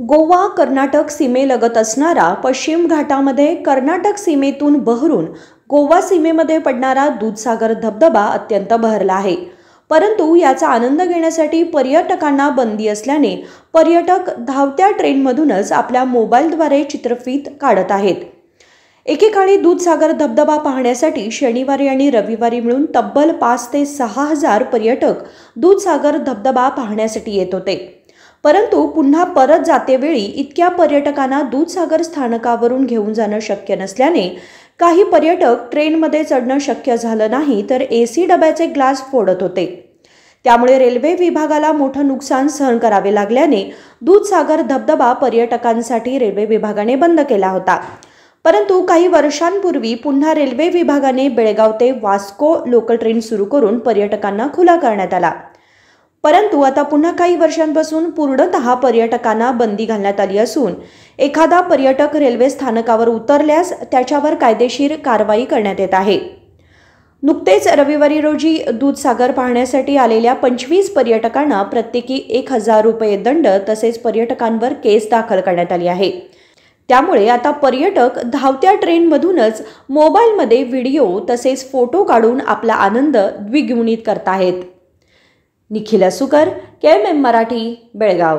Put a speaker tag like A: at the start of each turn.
A: गोवा कर्नाटक सीमेलगत असणारा पश्चिम घाटामध्ये कर्नाटक सीमेतून बहरून गोवा सीमेमध्ये पडणारा दूधसागर धबधबा अत्यंत बहरला आहे। परंतु याचा आनंद घेण्यासाठी पर्यटकांना बंदी असल्याने पर्यटक धावत्या ट्रेनमधूनच आपल्या मोबाईलद्वारे चित्रफित काढत आहेत। एकेकाळी दूधसागर धबधबा पाहण्यासाठी शनिवारी आणि रविवारी मिळून तब्बल 5 ते 6 हजार पर्यटक दूधसागर धबधबा पाहण्यासाठी येत होते। परंतु पुन्हा परत जातेवेळी इतक्या पर्यटकांना दूधसागर स्थानकावरून घेऊन जाणं शक्य नसल्याने काही पर्यटक ट्रेनमध्ये चढणं शक्य झालं नाही तर एसी डब्याचे ग्लास फोडत होते। त्यामुळे रेल्वे विभागाला मोठं नुकसान सहन करावे लागल्याने दूधसागर धबधबा पर्यटकांसाठी रेल्वे विभागाने बंद केला होता। परंतु काही वर्षांपूर्वी पुन्हा रेल्वे विभागाने बेळगाव ते वास्को लोकल ट्रेन सुरू करून पर्यटकांना खुला करण्यात आला। परंतु आता पुन्हा काही वर्षांपासून पूर्णतः पर्यटकांना बंदी घालण्यात आली असून एखादा पर्यटक रेल्वे स्थानकावर उतरल्यास त्याच्यावर कायदेशीर कारवाई करण्यात येत आहे। नुकतेच रविवारी रोजी दूधसागर पाहण्यासाठी आलेल्या 25 पर्यटकांना प्रत्येकी 1000 रुपये दंड तसेच पर्यटकांवर केस दाखल करण्यात आली आहे। त्यामुळे आता पर्यटक धावत्या ट्रेनमधूनच मोबाईलमध्ये व्हिडिओ तसेच फोटो काढून आपला आनंद द्विगुणित करत आहेत। निखिल असुकर, KMM मराठी, बेळगाव।